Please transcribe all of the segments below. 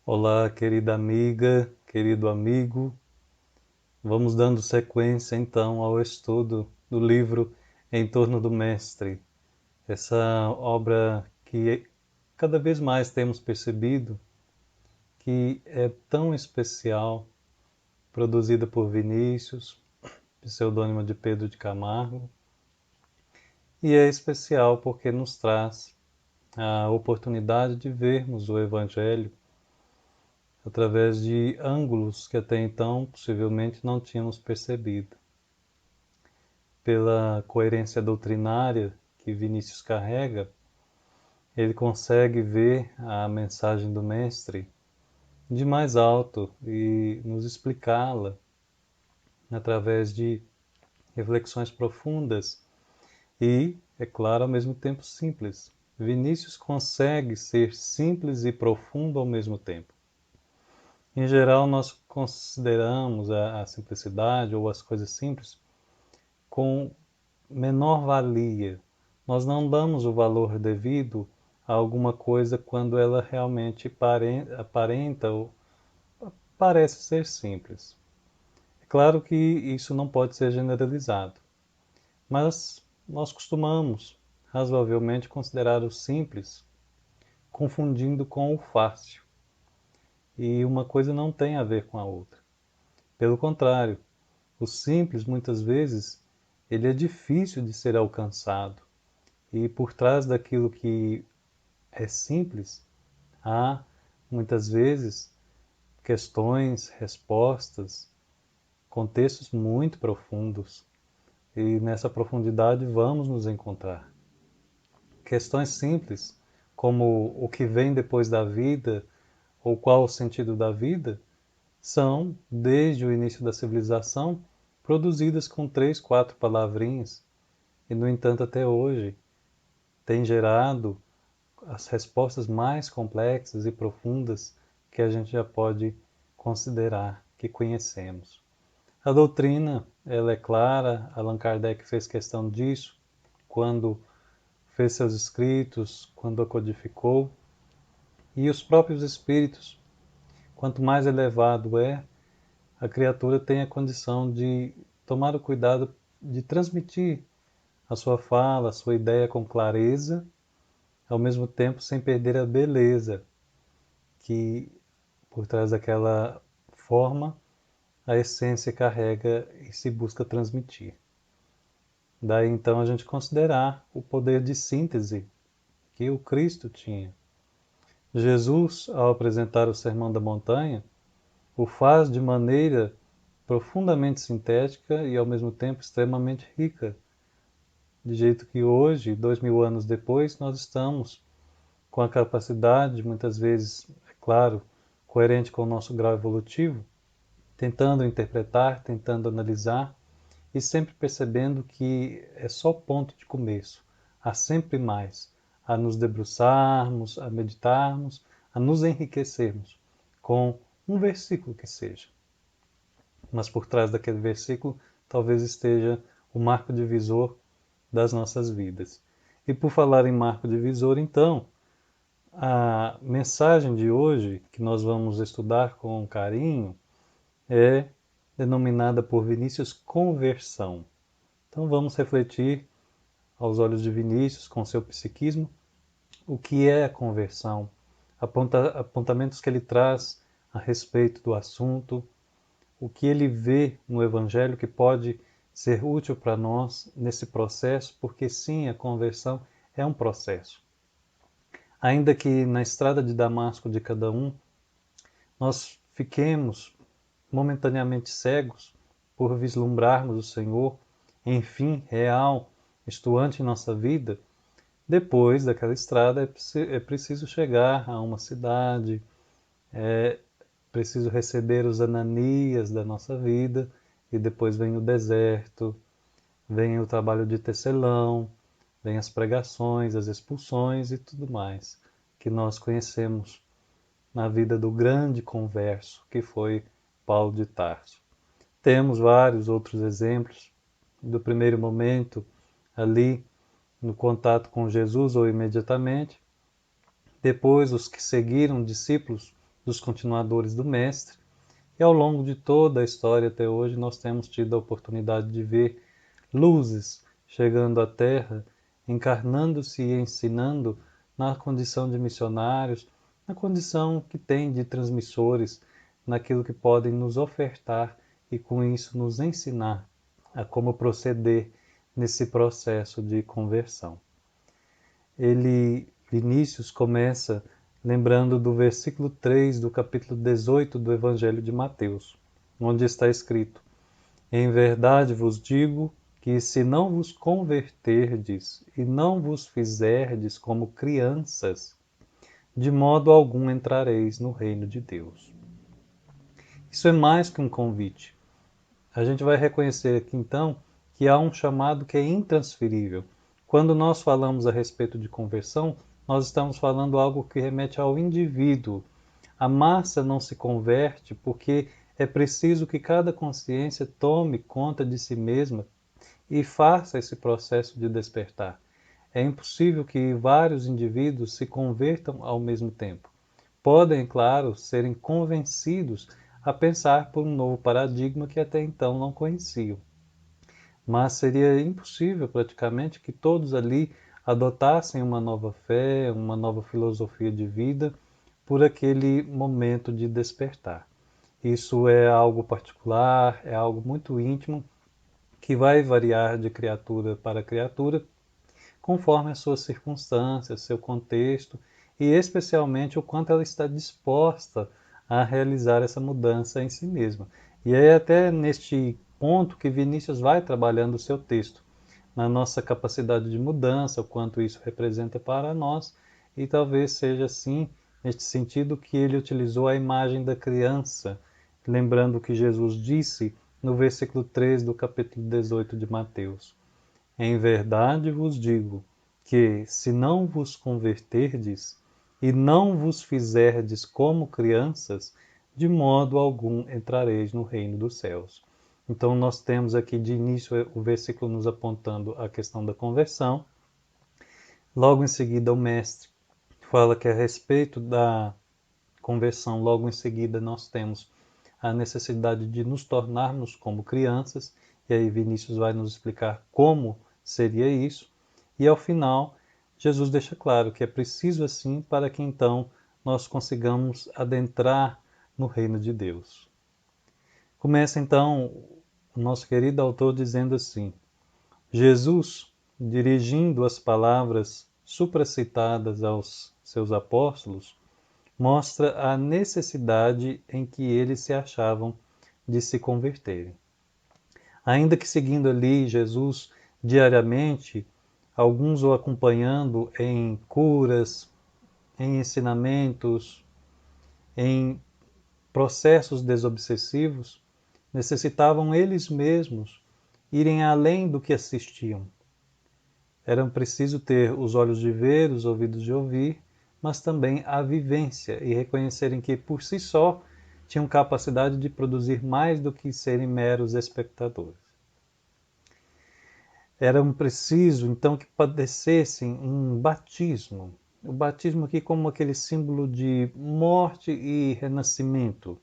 Olá, querida amiga, querido amigo. Vamos dando sequência então ao estudo do livro Em Torno do Mestre. Essa obra que cada vez mais temos percebido que é tão especial, produzida por Vinícius, pseudônimo de Pedro de Camargo, e é especial porque nos traz a oportunidade de vermos o Evangelho através de ângulos que até então possivelmente não tínhamos percebido. Pela coerência doutrinária que Vinícius carrega, ele consegue ver a mensagem do Mestre de mais alto e nos explicá-la através de reflexões profundas e, é claro, ao mesmo tempo simples. Vinícius consegue ser simples e profundo ao mesmo tempo. Em geral, nós consideramos a simplicidade ou as coisas simples com menor valia. Nós não damos o valor devido a alguma coisa quando ela realmente aparenta ou parece ser simples. É claro que isso não pode ser generalizado, mas nós costumamos razoavelmente considerar o simples confundindo com o fácil. E uma coisa não tem a ver com a outra. Pelo contrário, o simples muitas vezes ele é difícil de ser alcançado. E por trás daquilo que é simples, há muitas vezes questões, respostas, contextos muito profundos. E nessa profundidade vamos nos encontrar. Questões simples, como o que vem depois da vida ou qual o sentido da vida, são, desde o início da civilização, produzidas com 3, 4 palavrinhas. E, no entanto, até hoje, tem gerado as respostas mais complexas e profundas que a gente já pode considerar que conhecemos. A doutrina, ela é clara, Allan Kardec fez questão disso quando fez seus escritos, quando a codificou, e os próprios espíritos, quanto mais elevado é, a criatura tem a condição de tomar o cuidado de transmitir a sua fala, a sua ideia com clareza, ao mesmo tempo sem perder a beleza que por trás daquela forma a essência carrega e se busca transmitir. Daí então a gente considerar o poder de síntese que o Cristo tinha. Jesus, ao apresentar o Sermão da Montanha, o faz de maneira profundamente sintética e ao mesmo tempo extremamente rica, de jeito que hoje, 2000 anos depois, nós estamos com a capacidade, muitas vezes, é claro, coerente com o nosso grau evolutivo, tentando interpretar, tentando analisar e sempre percebendo que é só ponto de começo. Há sempre mais a nos debruçarmos, a meditarmos, a nos enriquecermos com um versículo que seja. Mas por trás daquele versículo talvez esteja o marco divisor das nossas vidas. E por falar em marco divisor, então, a mensagem de hoje, que nós vamos estudar com carinho, é denominada por Vinícius conversão. Então vamos refletir aos olhos de Vinícius, com seu psiquismo, o que é a conversão, apontamentos que ele traz a respeito do assunto, o que ele vê no Evangelho que pode ser útil para nós nesse processo, porque sim, a conversão é um processo. Ainda que na estrada de Damasco de cada um, nós fiquemos momentaneamente cegos por vislumbrarmos o Senhor, enfim, real, estuante em nossa vida, depois daquela estrada é preciso chegar a uma cidade, é preciso receber os Ananias da nossa vida, e depois vem o deserto, vem o trabalho de tecelão, vem as pregações, as expulsões e tudo mais que nós conhecemos na vida do grande converso que foi Paulo de Tarso. Temos vários outros exemplos do primeiro momento ali no contato com Jesus ou imediatamente, depois os que seguiram discípulos dos continuadores do Mestre. E ao longo de toda a história até hoje, nós temos tido a oportunidade de ver luzes chegando à Terra, encarnando-se e ensinando na condição de missionários, na condição que tem de transmissores, naquilo que podem nos ofertar e com isso nos ensinar a como proceder nesse processo de conversão. Vinícius, começa lembrando do versículo 3 do capítulo 18 do Evangelho de Mateus, onde está escrito: Em verdade vos digo que se não vos converterdes e não vos fizerdes como crianças, de modo algum entrareis no reino de Deus. Isso é mais que um convite. A gente vai reconhecer aqui então que há um chamado que é intransferível. Quando nós falamos a respeito de conversão, nós estamos falando algo que remete ao indivíduo. A massa não se converte porque é preciso que cada consciência tome conta de si mesma e faça esse processo de despertar. É impossível que vários indivíduos se convertam ao mesmo tempo. Podem, claro, serem convencidos a pensar por um novo paradigma que até então não conheciam. Mas seria impossível praticamente que todos ali adotassem uma nova fé, uma nova filosofia de vida por aquele momento de despertar. Isso é algo particular, é algo muito íntimo, que vai variar de criatura para criatura, conforme as suas circunstâncias, seu contexto e especialmente o quanto ela está disposta a realizar essa mudança em si mesma. E é até neste ponto que Vinícius vai trabalhando o seu texto, na nossa capacidade de mudança, o quanto isso representa para nós, e talvez seja assim, neste sentido, que ele utilizou a imagem da criança, lembrando o que Jesus disse no versículo 3 do capítulo 18 de Mateus. Em verdade vos digo que, se não vos converterdes e não vos fizerdes como crianças, de modo algum entrareis no reino dos céus. Então nós temos aqui de início o versículo nos apontando a questão da conversão. Logo em seguida o mestre fala que a respeito da conversão, logo em seguida nós temos a necessidade de nos tornarmos como crianças, e aí Vinícius vai nos explicar como seria isso, e ao final Jesus deixa claro que é preciso assim para que então nós consigamos adentrar no reino de Deus. Começa então o nosso querido autor dizendo assim: Jesus, dirigindo as palavras supracitadas aos seus apóstolos, mostra a necessidade em que eles se achavam de se converterem. Ainda que seguindo ali Jesus diariamente, alguns o acompanhando em curas, em ensinamentos, em processos desobsessivos, necessitavam eles mesmos irem além do que assistiam. Era preciso ter os olhos de ver, os ouvidos de ouvir, mas também a vivência e reconhecerem que por si só tinham capacidade de produzir mais do que serem meros espectadores. Era preciso então que padecessem um batismo. O batismo aqui como aquele símbolo de morte e renascimento.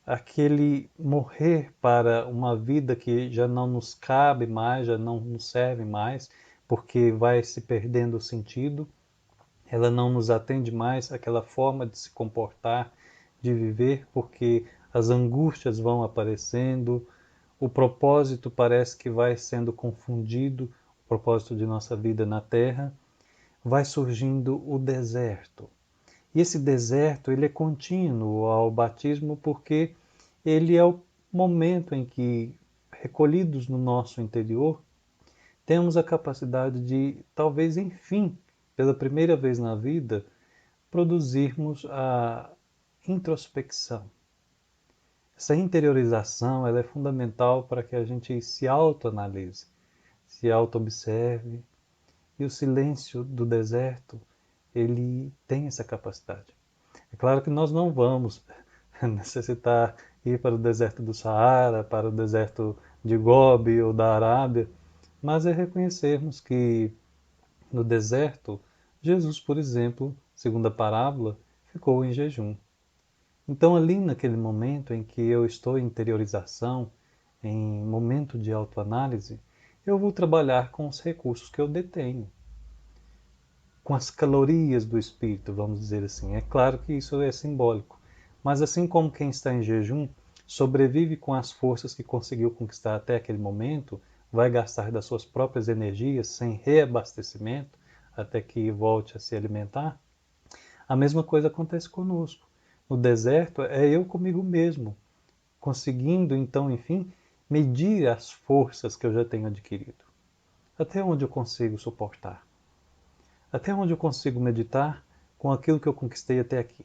Aquele morrer para uma vida que já não nos cabe mais, já não nos serve mais, porque vai se perdendo o sentido, ela não nos atende mais àquela forma de se comportar, de viver, porque as angústias vão aparecendo, o propósito parece que vai sendo confundido, o propósito de nossa vida na Terra, vai surgindo o deserto. E esse deserto ele é contínuo ao batismo porque ele é o momento em que, recolhidos no nosso interior, temos a capacidade de, talvez enfim, pela primeira vez na vida, produzirmos a introspecção. Essa interiorização ela é fundamental para que a gente se autoanalise, se auto-observe, e o silêncio do deserto ele tem essa capacidade. É claro que nós não vamos necessitar ir para o deserto do Saara, para o deserto de Gobi ou da Arábia, mas é reconhecermos que no deserto, Jesus, por exemplo, segundo a parábola, ficou em jejum. Então, ali naquele momento em que eu estou em interiorização, em momento de autoanálise, eu vou trabalhar com os recursos que eu detenho, com as calorias do espírito, vamos dizer assim. É claro que isso é simbólico, mas assim como quem está em jejum sobrevive com as forças que conseguiu conquistar até aquele momento, vai gastar das suas próprias energias sem reabastecimento até que volte a se alimentar, a mesma coisa acontece conosco. No deserto é eu comigo mesmo, conseguindo então, enfim, medir as forças que eu já tenho adquirido. Até onde eu consigo suportar? Até onde eu consigo meditar com aquilo que eu conquistei até aqui?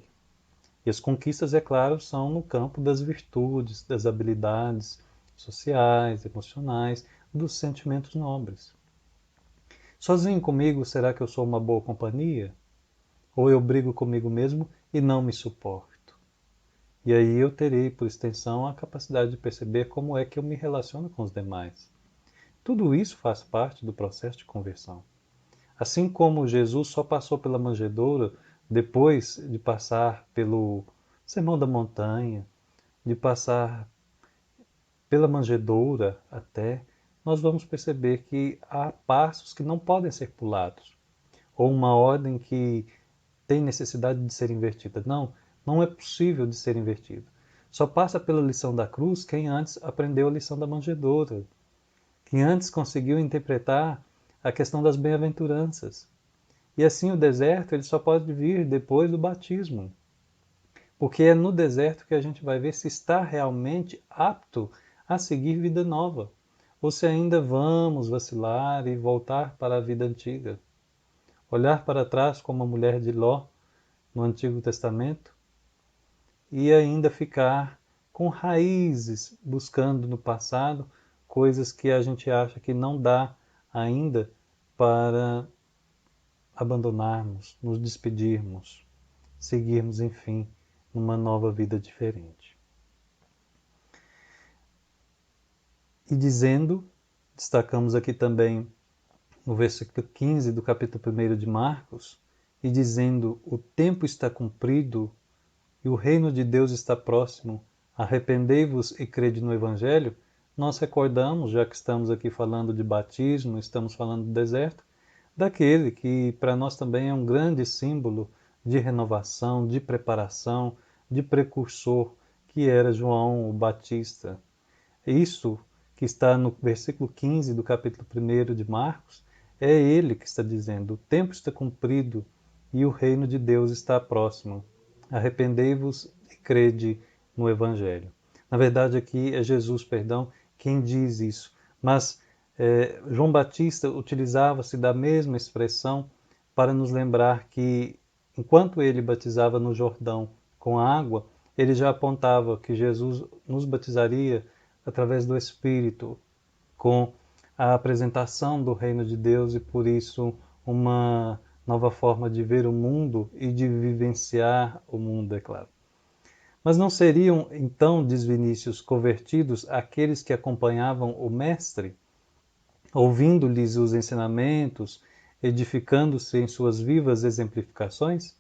E as conquistas, é claro, são no campo das virtudes, das habilidades sociais, emocionais, dos sentimentos nobres. Sozinho comigo, será que eu sou uma boa companhia? Ou eu brigo comigo mesmo e não me suporto? E aí eu terei, por extensão, a capacidade de perceber como é que eu me relaciono com os demais. Tudo isso faz parte do processo de conversão. Assim como Jesus só passou pela manjedoura depois de passar pelo Sermão da Montanha, de passar pela manjedoura até, nós vamos perceber que há passos que não podem ser pulados, ou uma ordem que tem necessidade de ser invertida. Não, não é possível de ser invertido. Só passa pela lição da cruz quem antes aprendeu a lição da manjedoura, quem antes conseguiu interpretar a questão das bem-aventuranças. E assim o deserto ele só pode vir depois do batismo, porque é no deserto que a gente vai ver se está realmente apto a seguir vida nova, ou se ainda vamos vacilar e voltar para a vida antiga. Olhar para trás como a mulher de Ló no Antigo Testamento e ainda ficar com raízes buscando no passado coisas que a gente acha que não dá ainda para abandonarmos, nos despedirmos, seguirmos, enfim, numa nova vida diferente. E dizendo, destacamos aqui também no versículo 15 do capítulo 1 de Marcos, e dizendo: o tempo está cumprido e o reino de Deus está próximo, arrependei-vos e crede no Evangelho, nós recordamos, já que estamos aqui falando de batismo, estamos falando do deserto, daquele que para nós também é um grande símbolo de renovação, de preparação, de precursor, que era João o Batista. Isso que está no versículo 15 do capítulo 1 de Marcos, é ele que está dizendo: o tempo está cumprido e o reino de Deus está próximo. Arrependei-vos e crede no Evangelho. Na verdade, aqui é Jesus, perdão, quem diz isso. Mas João Batista utilizava-se da mesma expressão para nos lembrar que, enquanto ele batizava no Jordão com a água, ele já apontava que Jesus nos batizaria através do Espírito, com a apresentação do reino de Deus e, por isso, uma nova forma de ver o mundo e de vivenciar o mundo, é claro. Mas não seriam, então, diz Vinícius, convertidos aqueles que acompanhavam o Mestre, ouvindo-lhes os ensinamentos, edificando-se em suas vivas exemplificações?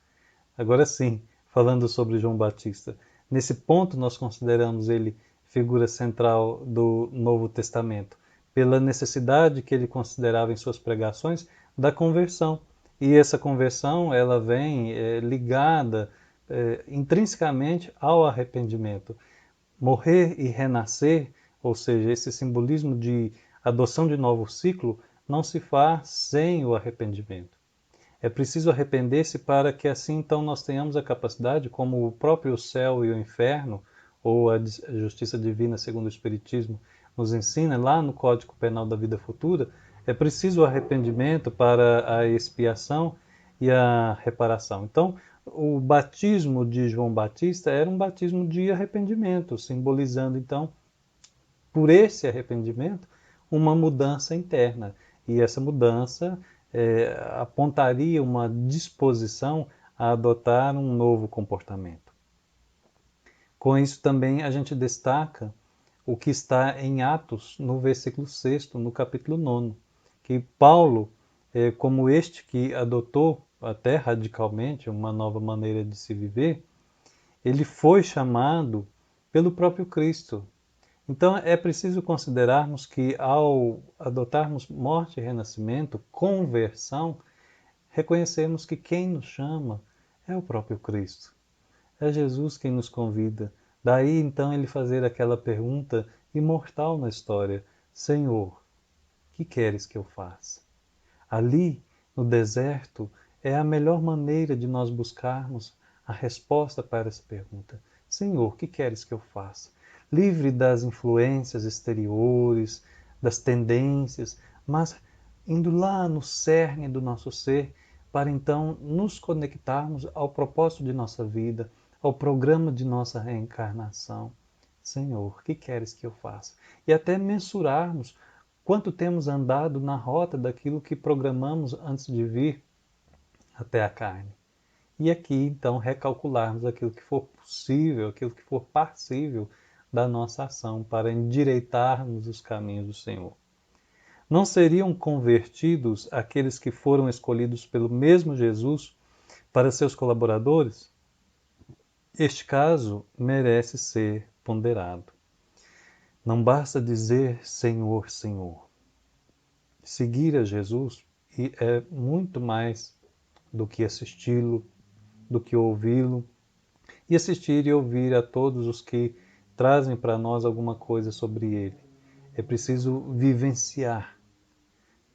Agora sim, falando sobre João Batista. Nesse ponto, nós consideramos ele figura central do Novo Testamento, pela necessidade que ele considerava em suas pregações da conversão. E essa conversão ela vem ligada intrinsecamente ao arrependimento. Morrer e renascer, ou seja, esse simbolismo de adoção de novo ciclo, não se faz sem o arrependimento. É preciso arrepender-se para que assim então nós tenhamos a capacidade, como o próprio céu e o inferno, ou a justiça divina segundo o Espiritismo nos ensina lá no Código Penal da Vida Futura, é preciso o arrependimento para a expiação e a reparação. Então, o batismo de João Batista era um batismo de arrependimento, simbolizando então, por esse arrependimento, uma mudança interna. E essa mudança apontaria uma disposição a adotar um novo comportamento. Com isso também a gente destaca o que está em Atos, no versículo 6, no capítulo 9, que Paulo, como este que adotou até radicalmente uma nova maneira de se viver, Ele foi chamado pelo próprio Cristo. Então é preciso considerarmos que ao adotarmos morte e renascimento, conversão, reconhecemos que quem nos chama é o próprio Cristo. É Jesus quem nos convida. Daí então ele fazer aquela pergunta imortal na história: Senhor, que queres que eu faça? Ali, no deserto, é a melhor maneira de nós buscarmos a resposta para essa pergunta. Senhor, que queres que eu faça? Livre das influências exteriores, das tendências, mas indo lá no cerne do nosso ser, para então nos conectarmos ao propósito de nossa vida, ao programa de nossa reencarnação. Senhor, que queres que eu faça? E até mensurarmos quanto temos andado na rota daquilo que programamos antes de vir até a carne. E aqui, então, recalcularmos aquilo que for possível, aquilo que for passível da nossa ação para endireitarmos os caminhos do Senhor. Não seriam convertidos aqueles que foram escolhidos pelo mesmo Jesus para seus colaboradores? Este caso merece ser ponderado. Não basta dizer Senhor, Senhor. Seguir a Jesus é muito mais do que assisti-lo, do que ouvi-lo, e assistir e ouvir a todos os que trazem para nós alguma coisa sobre ele. É preciso vivenciar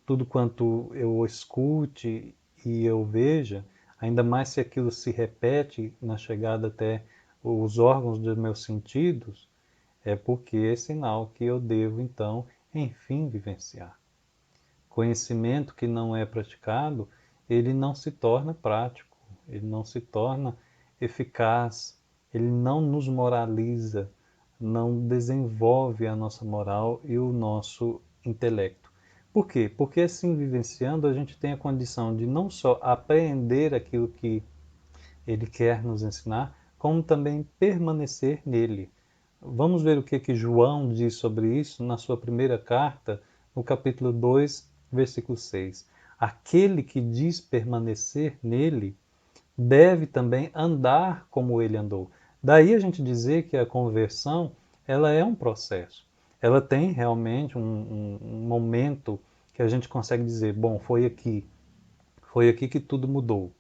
tudo quanto eu escute e eu veja, ainda mais se aquilo se repete na chegada até os órgãos dos meus sentidos, é porque é sinal que eu devo, então, enfim, vivenciar. Conhecimento que não é praticado, ele não se torna prático, ele não se torna eficaz, ele não nos moraliza, não desenvolve a nossa moral e o nosso intelecto. Por quê? Porque assim vivenciando a gente tem a condição de não só apreender aquilo que ele quer nos ensinar, como também permanecer nele. Vamos ver o que João diz sobre isso na sua primeira carta, no capítulo 2, versículo 6. Aquele que diz permanecer nele deve também andar como ele andou. Daí a gente dizer que a conversão ela é um processo. Ela tem realmente um momento que a gente consegue dizer, bom, foi aqui que tudo mudou.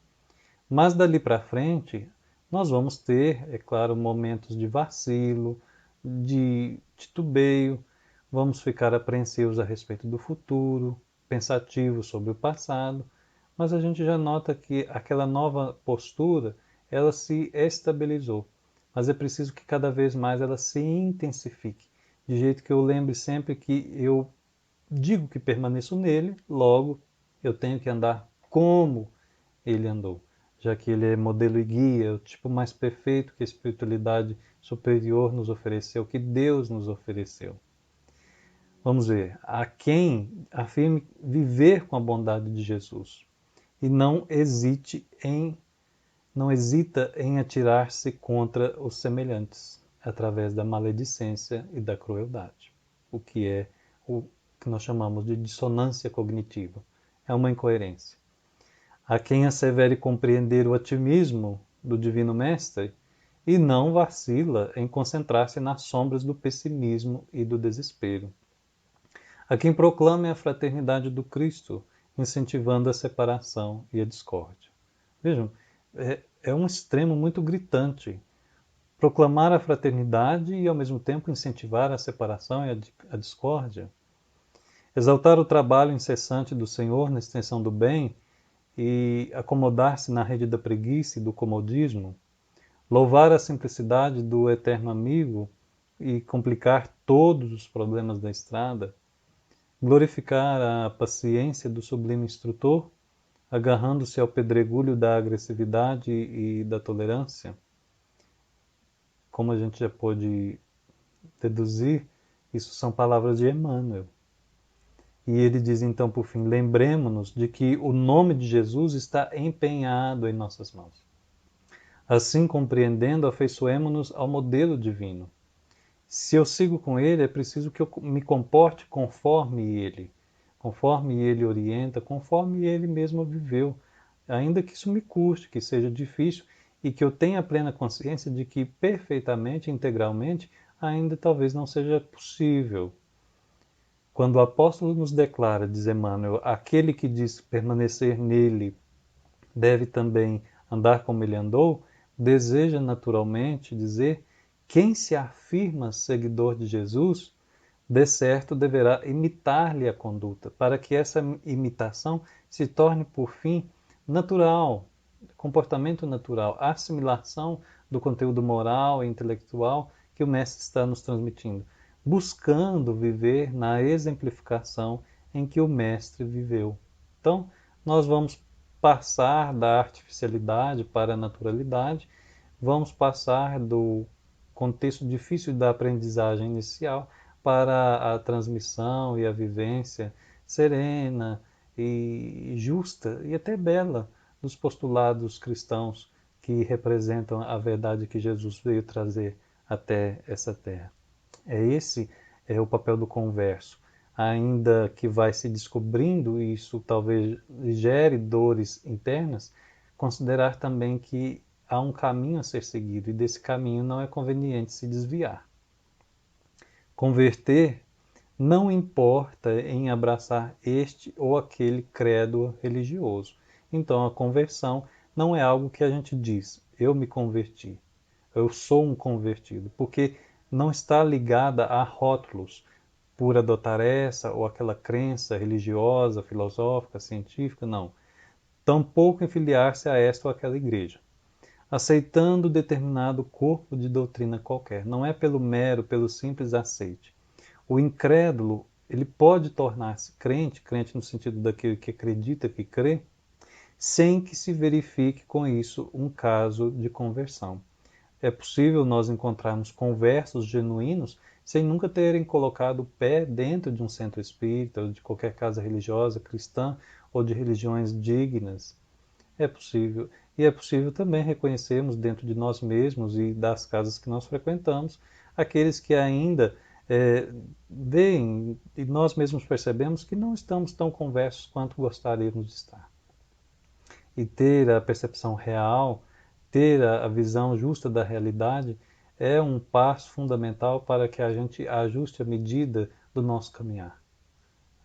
Mas dali para frente, nós vamos ter, é claro, momentos de vacilo, de titubeio, vamos ficar apreensivos a respeito do futuro, pensativos sobre o passado, mas a gente já nota que aquela nova postura, ela se estabilizou. Mas é preciso que cada vez mais ela se intensifique, de jeito que eu lembre sempre que eu digo que permaneço nele, logo eu tenho que andar como ele andou, já que ele é modelo e guia, o tipo mais perfeito que a espiritualidade superior nos ofereceu, que Deus nos ofereceu. Vamos ver, a quem afirme viver com a bondade de Jesus e não hesita em atirar-se contra os semelhantes, através da maledicência e da crueldade, o que é o que nós chamamos de dissonância cognitiva. É uma incoerência. A quem assevere compreender o otimismo do Divino Mestre e não vacila em concentrar-se nas sombras do pessimismo e do desespero. A quem proclame a fraternidade do Cristo, incentivando a separação e a discórdia. Vejam, é um extremo muito gritante. Proclamar a fraternidade e, ao mesmo tempo, incentivar a separação e a discórdia. Exaltar o trabalho incessante do Senhor na extensão do bem e acomodar-se na rede da preguiça e do comodismo. Louvar a simplicidade do eterno amigo e complicar todos os problemas da estrada. Glorificar a paciência do sublime instrutor, agarrando-se ao pedregulho da agressividade e da tolerância. Como a gente já pôde deduzir, isso são palavras de Emmanuel. E ele diz então, por fim, lembremos-nos de que o nome de Jesus está empenhado em nossas mãos. Assim, compreendendo, afeiçoemo-nos ao modelo divino. Se eu sigo com ele, é preciso que eu me comporte conforme ele orienta, conforme ele mesmo viveu, ainda que isso me custe, que seja difícil e que eu tenha plena consciência de que perfeitamente, integralmente, ainda talvez não seja possível. Quando o apóstolo nos declara, diz Emmanuel, aquele que diz permanecer nele deve também andar como ele andou, deseja naturalmente dizer quem se afirma seguidor de Jesus, de certo deverá imitar-lhe a conduta, para que essa imitação se torne, por fim, natural, comportamento natural, assimilação do conteúdo moral e intelectual que o Mestre está nos transmitindo, buscando viver na exemplificação em que o Mestre viveu. Então, nós vamos passar da artificialidade para a naturalidade, vamos passar do contexto difícil da aprendizagem inicial para a transmissão e a vivência serena e justa e até bela dos postulados cristãos que representam a verdade que Jesus veio trazer até essa terra. Esse é o papel do converso. Ainda que vai se descobrindo, e isso talvez gere dores internas, considerar também que há um caminho a ser seguido e desse caminho não é conveniente se desviar. Converter não importa em abraçar este ou aquele credo religioso. Então, a conversão não é algo que a gente diz, eu me converti, eu sou um convertido, porque não está ligada a rótulos por adotar essa ou aquela crença religiosa, filosófica, científica, não. Tampouco em filiar-se a esta ou aquela igreja, aceitando determinado corpo de doutrina qualquer. Não é pelo simples aceite. O incrédulo, ele pode tornar-se crente, crente no sentido daquele que acredita, que crê, sem que se verifique com isso um caso de conversão. É possível nós encontrarmos conversos genuínos sem nunca terem colocado o pé dentro de um centro espírita, ou de qualquer casa religiosa, cristã, ou de religiões dignas. É possível. E é possível também reconhecermos dentro de nós mesmos e das casas que nós frequentamos, aqueles que ainda veem e nós mesmos percebemos que não estamos tão conversos quanto gostaríamos de estar. E ter a percepção real, ter a visão justa da realidade, é um passo fundamental para que a gente ajuste a medida do nosso caminhar.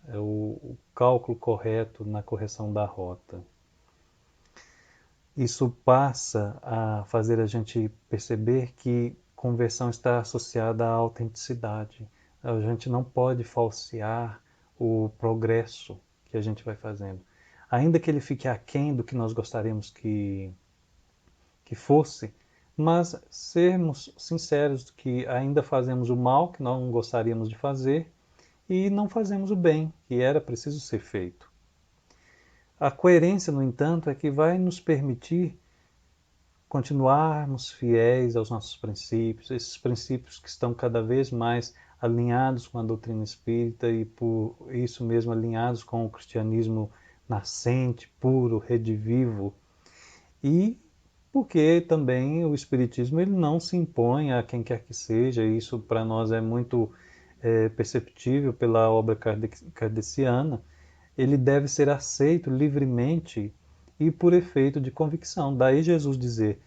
É o cálculo correto na correção da rota. Isso passa a fazer a gente perceber que conversão está associada à autenticidade. A gente não pode falsear o progresso que a gente vai fazendo. Ainda que ele fique aquém do que nós gostaríamos que fosse, mas sermos sinceros que ainda fazemos o mal que não gostaríamos de fazer e não fazemos o bem que era preciso ser feito. A coerência, no entanto, é que vai nos permitir continuarmos fiéis aos nossos princípios, esses princípios que estão cada vez mais alinhados com a doutrina espírita e por isso mesmo alinhados com o cristianismo nascente, puro, redivivo. E porque também o espiritismo ele não se impõe a quem quer que seja, isso para nós é muito perceptível pela obra kardeciana. Ele deve ser aceito livremente e por efeito de convicção. Daí Jesus dizer,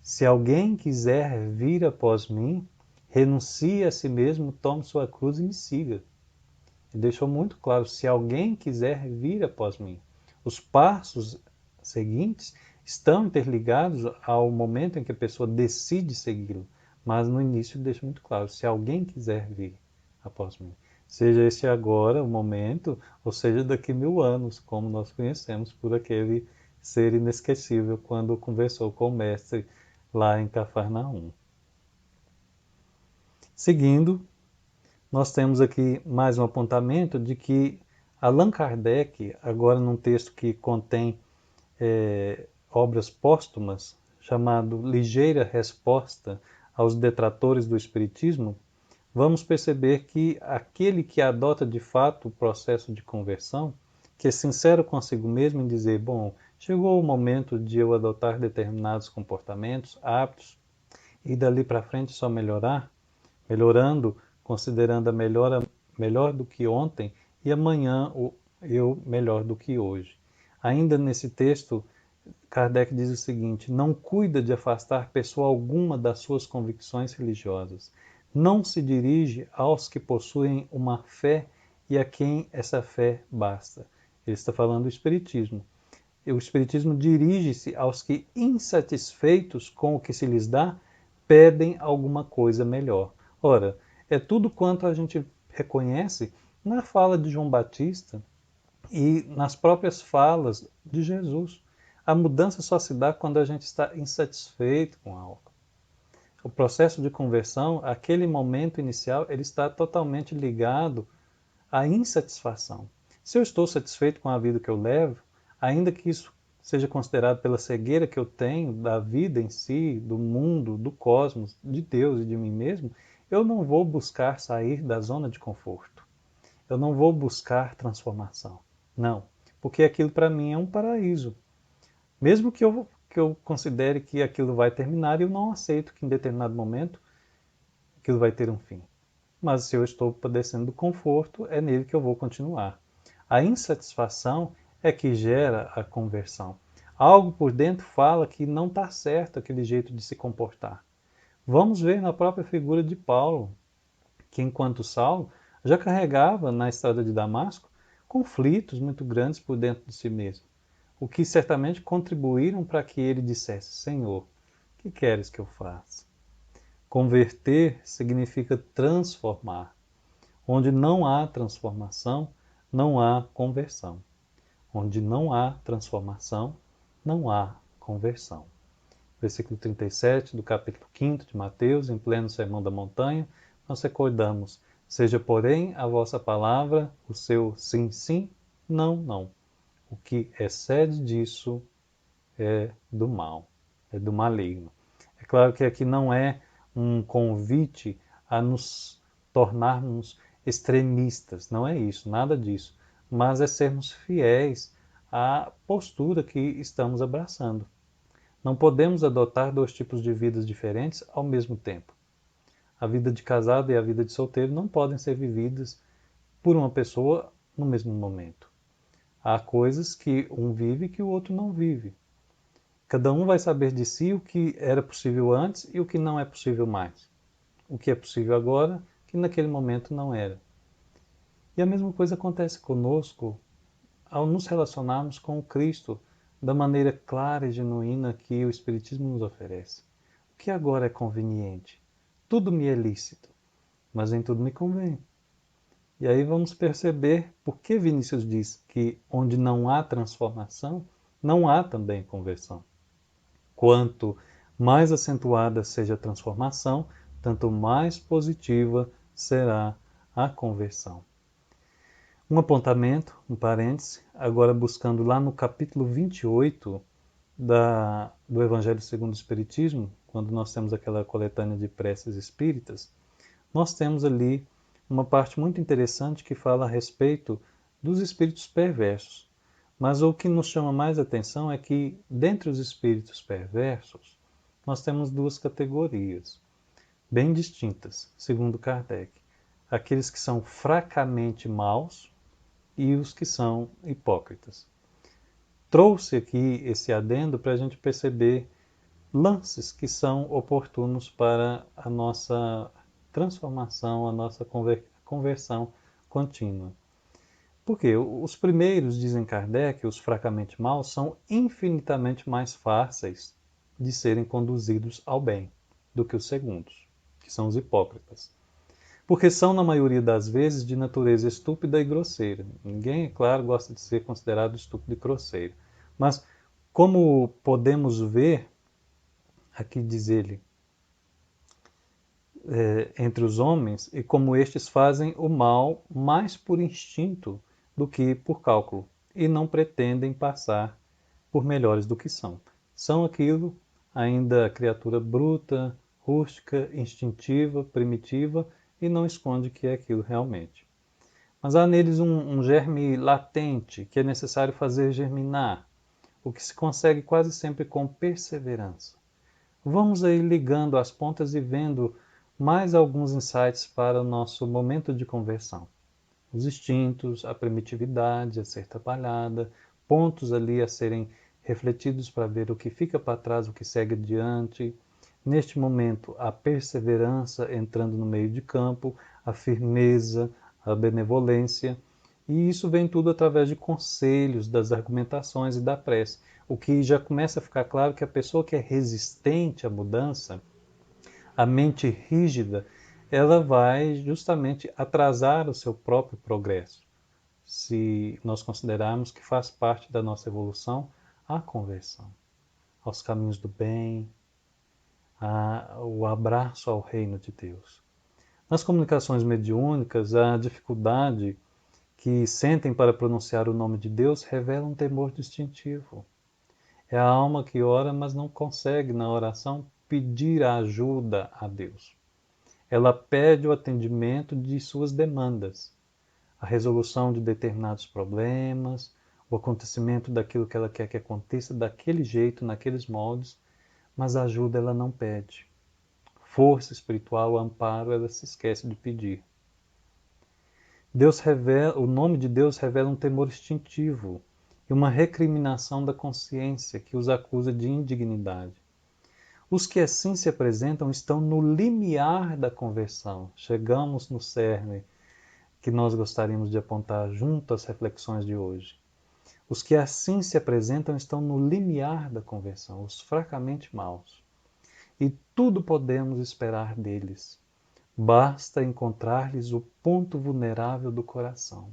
se alguém quiser vir após mim, renuncie a si mesmo, tome sua cruz e me siga. Ele deixou muito claro, se alguém quiser vir após mim. Os passos seguintes estão interligados ao momento em que a pessoa decide segui-lo, mas no início ele deixa muito claro, se alguém quiser vir após mim. Seja este agora o momento, ou seja daqui 1000 anos, como nós conhecemos por aquele ser inesquecível quando conversou com o Mestre lá em Cafarnaum. Seguindo, nós temos aqui mais um apontamento de que Allan Kardec, agora num texto que contém obras póstumas, chamado Ligeira Resposta aos Detratores do Espiritismo, vamos perceber que aquele que adota de fato o processo de conversão, que é sincero consigo mesmo em dizer, bom, chegou o momento de eu adotar determinados comportamentos, hábitos, e dali para frente só melhorar, melhorando, considerando a melhora melhor do que ontem e amanhã eu melhor do que hoje. Ainda nesse texto, Kardec diz o seguinte: não cuida de afastar pessoa alguma das suas convicções religiosas. Não se dirige aos que possuem uma fé e a quem essa fé basta. Ele está falando do Espiritismo. E o Espiritismo dirige-se aos que, insatisfeitos com o que se lhes dá, pedem alguma coisa melhor. Ora, é tudo quanto a gente reconhece na fala de João Batista e nas próprias falas de Jesus. A mudança só se dá quando a gente está insatisfeito com algo. O processo de conversão, aquele momento inicial, ele está totalmente ligado à insatisfação. Se eu estou satisfeito com a vida que eu levo, ainda que isso seja considerado pela cegueira que eu tenho da vida em si, do mundo, do cosmos, de Deus e de mim mesmo, eu não vou buscar sair da zona de conforto. Eu não vou buscar transformação. Não, porque aquilo para mim é um paraíso. Mesmo que eu considere que aquilo vai terminar, eu não aceito que em determinado momento aquilo vai ter um fim. Mas se eu estou padecendo do conforto, é nele que eu vou continuar. A insatisfação é que gera a conversão. Algo por dentro fala que não está certo aquele jeito de se comportar. Vamos ver na própria figura de Paulo, que enquanto Saulo já carregava na estrada de Damasco conflitos muito grandes por dentro de si mesmo, o que certamente contribuíram para que ele dissesse: Senhor, o que queres que eu faça? Converter significa transformar. Onde não há transformação, não há conversão. Onde não há transformação, não há conversão. Versículo 37 do capítulo 5 de Mateus, em pleno Sermão da Montanha, nós recordamos: seja, porém, a vossa palavra o seu sim, sim, não, não. O que excede disso é do mal, é do maligno. É claro que aqui não é um convite a nos tornarmos extremistas, não é isso, nada disso, mas é sermos fiéis à postura que estamos abraçando. Não podemos adotar dois tipos de vidas diferentes ao mesmo tempo. A vida de casado e a vida de solteiro não podem ser vividas por uma pessoa no mesmo momento. Há coisas que um vive que o outro não vive. Cada um vai saber de si o que era possível antes e o que não é possível mais. O que é possível agora, que naquele momento não era. E a mesma coisa acontece conosco ao nos relacionarmos com o Cristo da maneira clara e genuína que o Espiritismo nos oferece. O que agora é conveniente? Tudo me é lícito, mas nem tudo me convém. E aí vamos perceber por que Vinícius diz que onde não há transformação, não há também conversão. Quanto mais acentuada seja a transformação, tanto mais positiva será a conversão. Um apontamento, um parêntese, agora buscando lá no capítulo 28 do Evangelho segundo o Espiritismo, quando nós temos aquela coletânea de preces espíritas, nós temos ali uma parte muito interessante que fala a respeito dos espíritos perversos. Mas o que nos chama mais atenção é que, dentre os espíritos perversos, nós temos duas categorias, bem distintas, segundo Kardec. Aqueles que são fracamente maus e os que são hipócritas. Trouxe aqui esse adendo para a gente perceber lances que são oportunos para a nossa transformação, a nossa conversão contínua. Porque os primeiros, dizem Kardec, os fracamente maus, são infinitamente mais fáceis de serem conduzidos ao bem do que os segundos, que são os hipócritas. Porque são, na maioria das vezes, de natureza estúpida e grosseira. Ninguém, é claro, gosta de ser considerado estúpido e grosseiro. Mas, como podemos ver, aqui diz ele, entre os homens, e como estes fazem o mal mais por instinto do que por cálculo, e não pretendem passar por melhores do que são. São aquilo, ainda criatura bruta, rústica, instintiva, primitiva, e não esconde que é aquilo realmente. Mas há neles um germe latente que é necessário fazer germinar, o que se consegue quase sempre com perseverança. Vamos aí ligando as pontas e vendo mais alguns insights para o nosso momento de conversão. Os instintos, a primitividade a ser trabalhada, pontos ali a serem refletidos para ver o que fica para trás, o que segue adiante. Neste momento, a perseverança entrando no meio de campo, a firmeza, a benevolência. E isso vem tudo através de conselhos, das argumentações e da prece. O que já começa a ficar claro que a pessoa que é resistente à mudança, a mente rígida, ela vai justamente atrasar o seu próprio progresso. Se nós considerarmos que faz parte da nossa evolução a conversão, aos caminhos do bem, o abraço ao reino de Deus. Nas comunicações mediúnicas, a dificuldade que sentem para pronunciar o nome de Deus revela um temor distintivo. É a alma que ora, mas não consegue, na oração, pedir a ajuda a Deus. Ela pede o atendimento de suas demandas, a resolução de determinados problemas, o acontecimento daquilo que ela quer que aconteça daquele jeito, naqueles moldes, mas ajuda ela não pede. Força espiritual, amparo, ela se esquece de pedir. O nome de Deus revela um temor instintivo e uma recriminação da consciência que os acusa de indignidade. Os que assim se apresentam estão no limiar da conversão. Chegamos no cerne que nós gostaríamos de apontar junto às reflexões de hoje. Os que assim se apresentam estão no limiar da conversão, os fracamente maus. E tudo podemos esperar deles. Basta encontrar-lhes o ponto vulnerável do coração.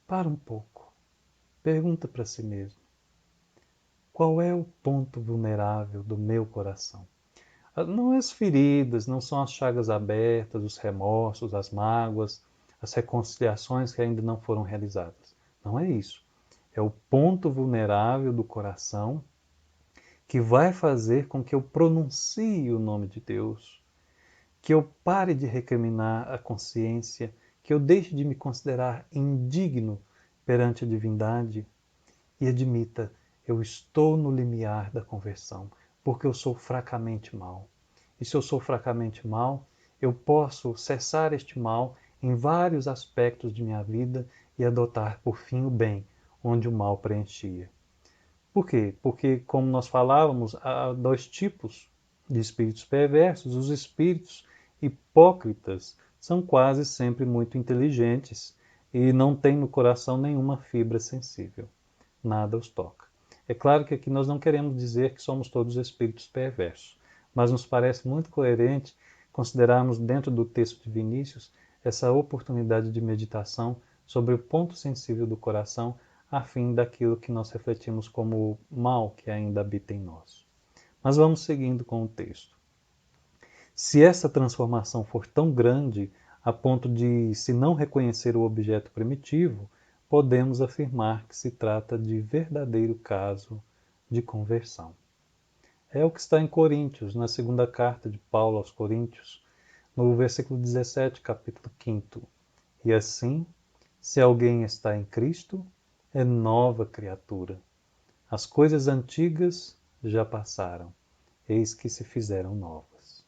Para um pouco. Pergunta para si mesmo. Qual é o ponto vulnerável do meu coração? Não as feridas, não são as chagas abertas, os remorsos, as mágoas, as reconciliações que ainda não foram realizadas. Não é isso. É o ponto vulnerável do coração que vai fazer com que eu pronuncie o nome de Deus, que eu pare de recriminar a consciência, que eu deixe de me considerar indigno perante a divindade e admita, eu estou no limiar da conversão, porque eu sou fracamente mal. E se eu sou fracamente mal, eu posso cessar este mal em vários aspectos de minha vida e adotar por fim o bem, onde o mal preenchia. Por quê? Porque, como nós falávamos, há dois tipos de espíritos perversos. Os espíritos hipócritas são quase sempre muito inteligentes e não têm no coração nenhuma fibra sensível. Nada os toca. É claro que aqui nós não queremos dizer que somos todos espíritos perversos, mas nos parece muito coerente considerarmos dentro do texto de Vinícius essa oportunidade de meditação sobre o ponto sensível do coração a fim daquilo que nós refletimos como o mal que ainda habita em nós. Mas vamos seguindo com o texto. Se essa transformação for tão grande a ponto de se não reconhecer o objeto primitivo, podemos afirmar que se trata de verdadeiro caso de conversão. É o que está em Coríntios, na segunda carta de Paulo aos Coríntios, no versículo 17, capítulo 5. E assim, se alguém está em Cristo, é nova criatura. As coisas antigas já passaram, eis que se fizeram novas.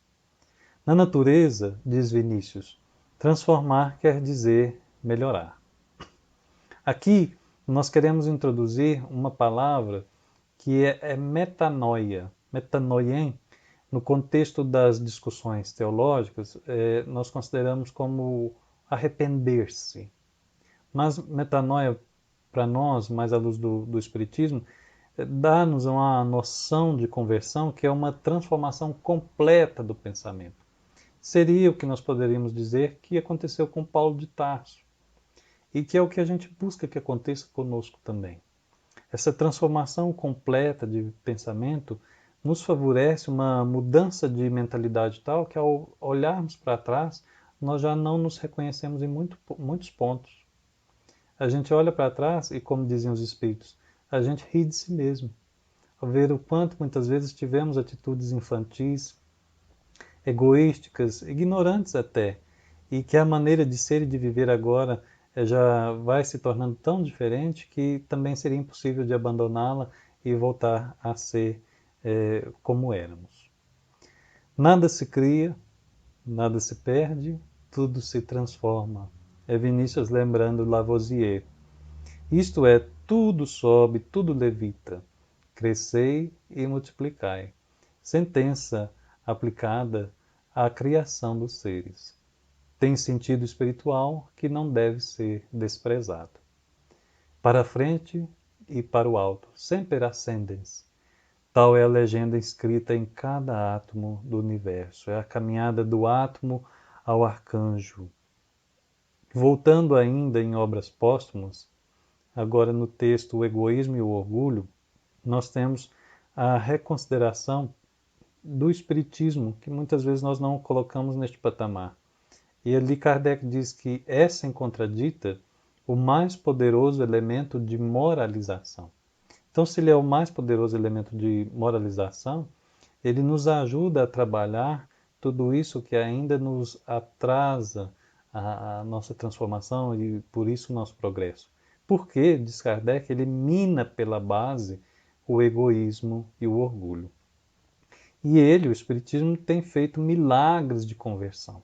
Na natureza, diz Vinícius, transformar quer dizer melhorar. Aqui nós queremos introduzir uma palavra que é metanoia. Metanoien, no contexto das discussões teológicas, nós consideramos como arrepender-se. Mas metanoia, para nós, mais à luz do Espiritismo, dá-nos uma noção de conversão que é uma transformação completa do pensamento. Seria o que nós poderíamos dizer que aconteceu com Paulo de Tarso e que é o que a gente busca que aconteça conosco também. Essa transformação completa de pensamento nos favorece uma mudança de mentalidade tal que ao olharmos para trás, nós já não nos reconhecemos em muitos pontos. A gente olha para trás e, como diziam os espíritos, a gente ri de si mesmo, ao ver o quanto muitas vezes tivemos atitudes infantis, egoísticas, ignorantes até, e que a maneira de ser e de viver agora já vai se tornando tão diferente que também seria impossível de abandoná-la e voltar a ser como éramos. Nada se cria, nada se perde, tudo se transforma. É Vinícius lembrando Lavoisier. Isto é, tudo sobe, tudo levita. Crescei e multiplicai. Sentença aplicada à criação dos seres. Tem sentido espiritual que não deve ser desprezado. Para a frente e para o alto, sempre ascendens. Tal é a legenda escrita em cada átomo do universo. É a caminhada do átomo ao arcanjo. Voltando ainda em obras póstumas, agora no texto O Egoísmo e o Orgulho, nós temos a reconsideração do espiritismo, que muitas vezes nós não colocamos neste patamar. E ali Kardec diz que é, sem contradita, o mais poderoso elemento de moralização. Então, se ele é o mais poderoso elemento de moralização, ele nos ajuda a trabalhar tudo isso que ainda nos atrasa a nossa transformação e, por isso, o nosso progresso. Porque, diz Kardec, ele mina pela base o egoísmo e o orgulho. E ele, o Espiritismo, tem feito milagres de conversão.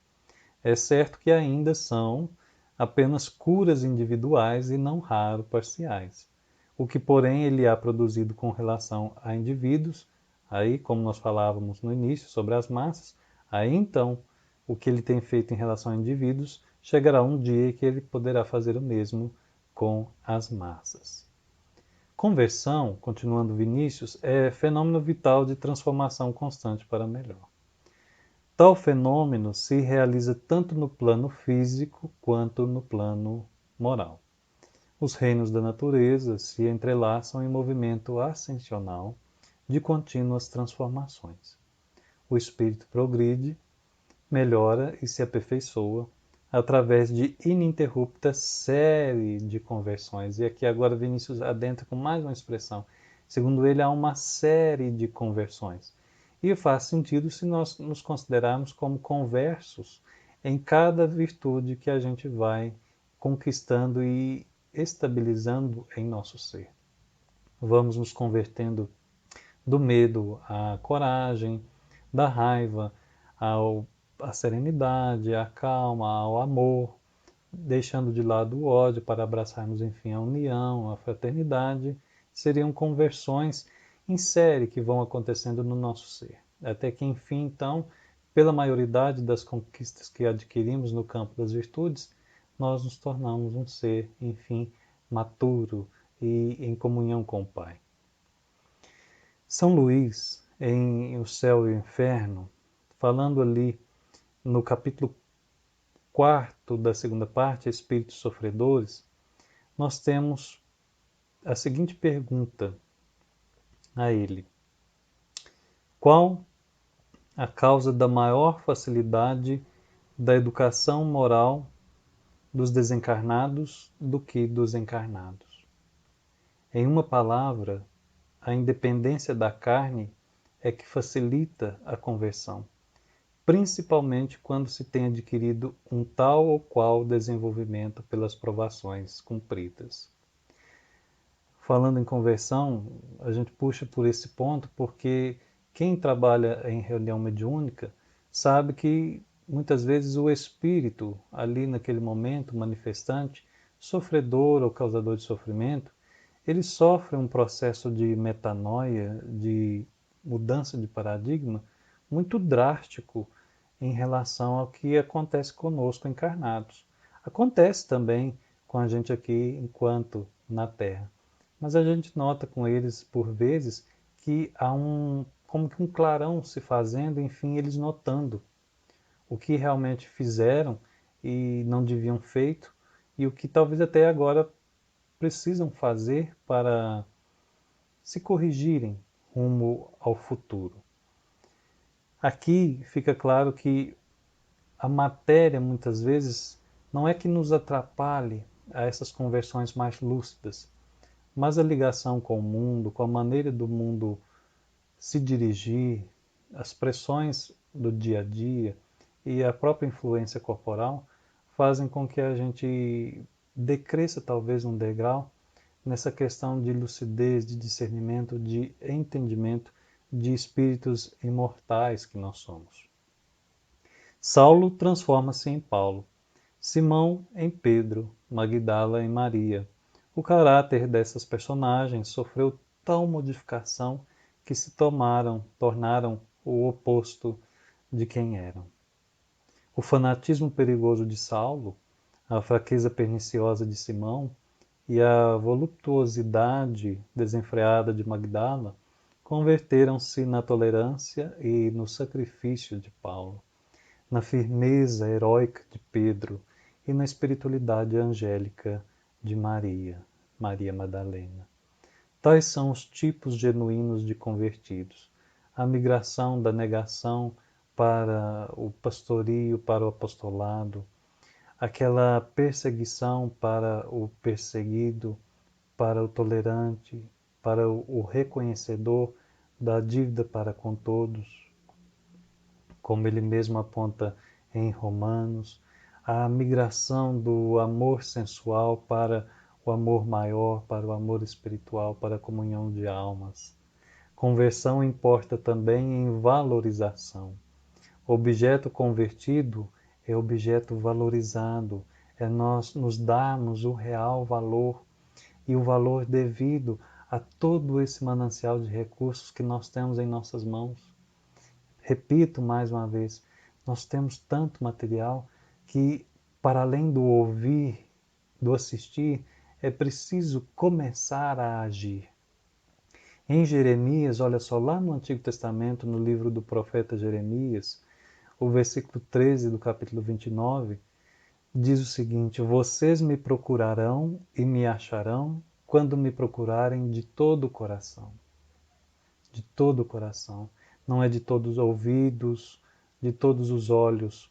É certo que ainda são apenas curas individuais e não raro parciais. O que, porém, ele há produzido com relação a indivíduos, aí, como nós falávamos no início sobre as massas, aí então, o que ele tem feito em relação a indivíduos, chegará um dia que ele poderá fazer o mesmo com as massas. Conversão, continuando Vinícius, é fenômeno vital de transformação constante para melhor. Tal fenômeno se realiza tanto no plano físico quanto no plano moral. Os reinos da natureza se entrelaçam em movimento ascensional de contínuas transformações. O espírito progride, melhora e se aperfeiçoa através de ininterrupta série de conversões. E aqui agora Vinícius adentra com mais uma expressão. Segundo ele, há uma série de conversões. E faz sentido se nós nos considerarmos como conversos em cada virtude que a gente vai conquistando e estabilizando em nosso ser. Vamos nos convertendo do medo à coragem, da raiva à serenidade, à calma, ao amor, deixando de lado o ódio para abraçarmos, enfim, a união, a fraternidade. Seriam conversões em série que vão acontecendo no nosso ser. Até que, enfim, então, pela maioridade das conquistas que adquirimos no campo das virtudes, nós nos tornamos um ser, enfim, maturo e em comunhão com o Pai. São Luís, em O Céu e o Inferno, falando ali no capítulo 4º da segunda parte, Espíritos Sofredores, nós temos a seguinte pergunta a ele: qual a causa da maior facilidade da educação moral dos desencarnados do que dos encarnados? Em uma palavra, a independência da carne é que facilita a conversão, principalmente quando se tem adquirido um tal ou qual desenvolvimento pelas provações cumpridas. Falando em conversão, a gente puxa por esse ponto porque quem trabalha em reunião mediúnica sabe que muitas vezes o espírito, ali naquele momento manifestante, sofredor ou causador de sofrimento, ele sofre um processo de metanoia, de mudança de paradigma muito drástico em relação ao que acontece conosco encarnados. Acontece também com a gente aqui enquanto na Terra. Mas a gente nota com eles, por vezes, que há como que um clarão se fazendo, enfim, eles notando o que realmente fizeram e não deviam feito, e o que talvez até agora precisam fazer para se corrigirem rumo ao futuro. Aqui fica claro que a matéria, muitas vezes, não é que nos atrapalhe a essas conversões mais lúcidas, mas a ligação com o mundo, com a maneira do mundo se dirigir, as pressões do dia a dia e a própria influência corporal fazem com que a gente decresça talvez um degrau nessa questão de lucidez, de discernimento, de entendimento de espíritos imortais que nós somos. Saulo transforma-se em Paulo, Simão em Pedro, Magdala em Maria, O caráter dessas personagens sofreu tal modificação que se tornaram o oposto de quem eram. O fanatismo perigoso de Saulo, a fraqueza perniciosa de Simão e a voluptuosidade desenfreada de Magdala converteram-se na tolerância e no sacrifício de Paulo, na firmeza heróica de Pedro e na espiritualidade angélica de Maria Madalena. Tais são os tipos genuínos de convertidos. A migração da negação para o pastorio, para o apostolado, aquela perseguição para o perseguido, para o tolerante, para o reconhecedor da dívida para com todos, como ele mesmo aponta em Romanos, a migração do amor sensual para o amor maior, para o amor espiritual, para a comunhão de almas. Conversão importa também em valorização. O objeto convertido é objeto valorizado, é nós nos darmos o real valor e o valor devido a todo esse manancial de recursos que nós temos em nossas mãos. Repito mais uma vez, nós temos tanto material que, para além do ouvir, do assistir, é preciso começar a agir. Em Jeremias, olha só, lá no Antigo Testamento, no livro do profeta Jeremias, o versículo 13 do capítulo 29, diz o seguinte: vocês me procurarão e me acharão quando me procurarem de todo o coração. De todo o coração. Não é de todos os ouvidos, de todos os olhos,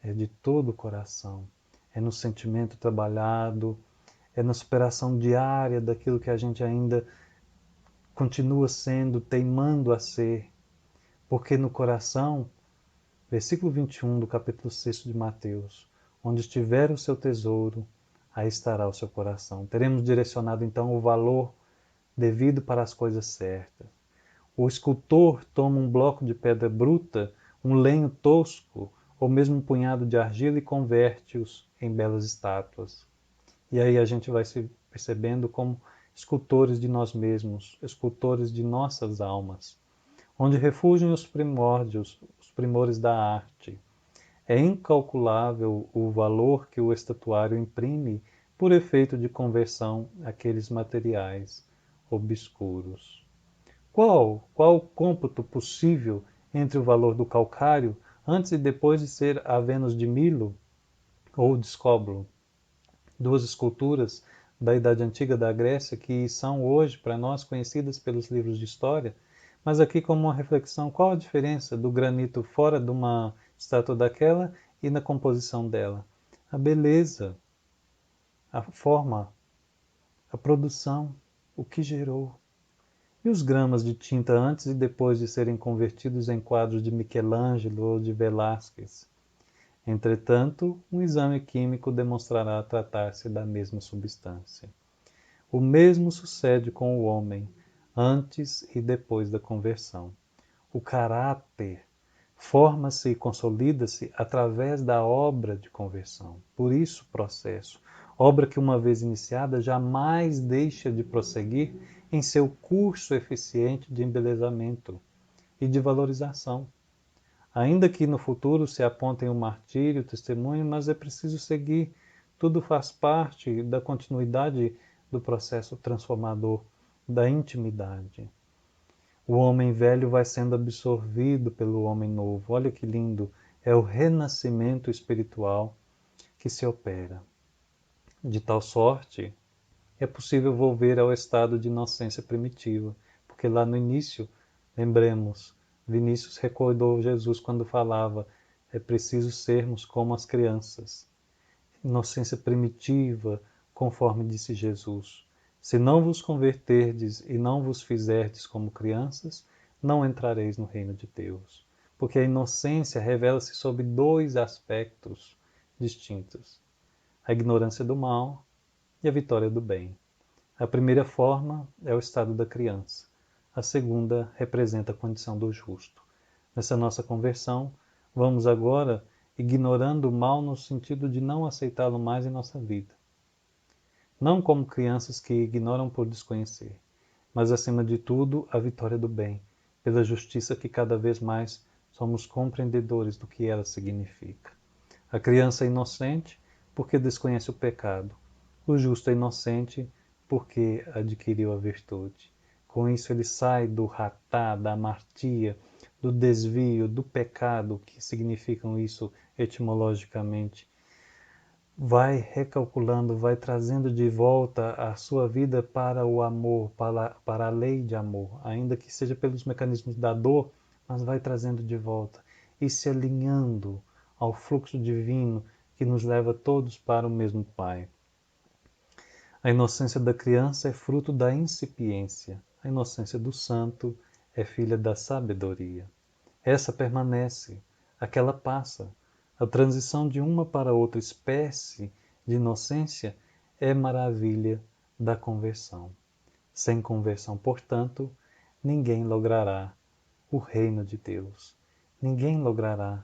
é de todo o coração. É no sentimento trabalhado, é na superação diária daquilo que a gente ainda continua sendo, teimando a ser. Porque no coração, versículo 21 do capítulo 6 de Mateus, onde estiver o seu tesouro, aí estará o seu coração. Teremos direcionado então o valor devido para as coisas certas. O escultor toma um bloco de pedra bruta, um lenho tosco, ou mesmo um punhado de argila e converte-os em belas estátuas. E aí a gente vai se percebendo como escultores de nós mesmos, escultores de nossas almas, onde refugiam os primórdios, os primores da arte. É incalculável o valor que o estatuário imprime por efeito de conversão àqueles materiais obscuros. Qual o cômputo possível entre o valor do calcário antes e depois de ser a Vênus de Milo ou de Escóbulo? Duas esculturas da Idade Antiga da Grécia que são hoje para nós conhecidas pelos livros de história, mas aqui como uma reflexão, qual a diferença do granito fora de uma estátua daquela e na composição dela? A beleza, a forma, a produção, o que gerou. E os gramas de tinta antes e depois de serem convertidos em quadros de Michelangelo ou de Velázquez? Entretanto, um exame químico demonstrará tratar-se da mesma substância. O mesmo sucede com o homem, antes e depois da conversão. O caráter forma-se e consolida-se através da obra de conversão. Por isso, processo. Obra que, uma vez iniciada, jamais deixa de prosseguir em seu curso eficiente de embelezamento e de valorização. Ainda que no futuro se apontem o martírio, o testemunho, mas é preciso seguir. Tudo faz parte da continuidade do processo transformador, da intimidade. O homem velho vai sendo absorvido pelo homem novo. Olha que lindo! É o renascimento espiritual que se opera. De tal sorte, é possível volver ao estado de inocência primitiva, porque lá no início, lembremos, Vinícius recordou Jesus quando falava: é preciso sermos como as crianças. Inocência primitiva, conforme disse Jesus. Se não vos converterdes e não vos fizerdes como crianças, não entrareis no reino de Deus. Porque a inocência revela-se sob dois aspectos distintos: a ignorância do mal e a vitória do bem. A primeira forma é o estado da criança. A segunda representa a condição do justo. Nessa nossa conversão, vamos agora ignorando o mal no sentido de não aceitá-lo mais em nossa vida. não como crianças que ignoram por desconhecer, mas acima de tudo a vitória do bem, pela justiça que cada vez mais somos compreendedores do que ela significa. A criança é inocente porque desconhece o pecado, o justo é inocente porque adquiriu a virtude. Com isso ele sai do ratá, da amartia, do desvio, do pecado, que significam isso etimologicamente, vai recalculando, vai trazendo de volta a sua vida para o amor, para a lei de amor, ainda que seja pelos mecanismos da dor, mas vai trazendo de volta e se alinhando ao fluxo divino que nos leva todos para o mesmo Pai. A inocência da criança é fruto da incipiência, a inocência do santo é filha da sabedoria. Essa permanece, aquela passa. A transição de uma para outra espécie de inocência é maravilha da conversão. Sem conversão, portanto, ninguém logrará o reino de Deus. Ninguém logrará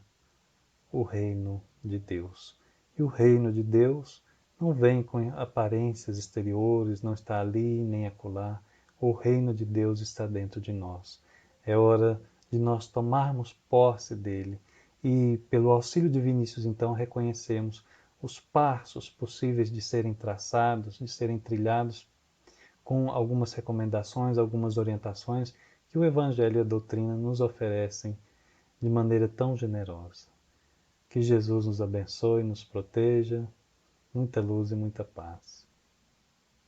o reino de Deus. E o reino de Deus não vem com aparências exteriores, não está ali nem acolá. O reino de Deus está dentro de nós. É hora de nós tomarmos posse dele e, pelo auxílio de Vinícius, então, reconhecemos os passos possíveis de serem traçados, de serem trilhados, com algumas recomendações, algumas orientações que o Evangelho e a doutrina nos oferecem de maneira tão generosa. Que Jesus nos abençoe, nos proteja, muita luz e muita paz.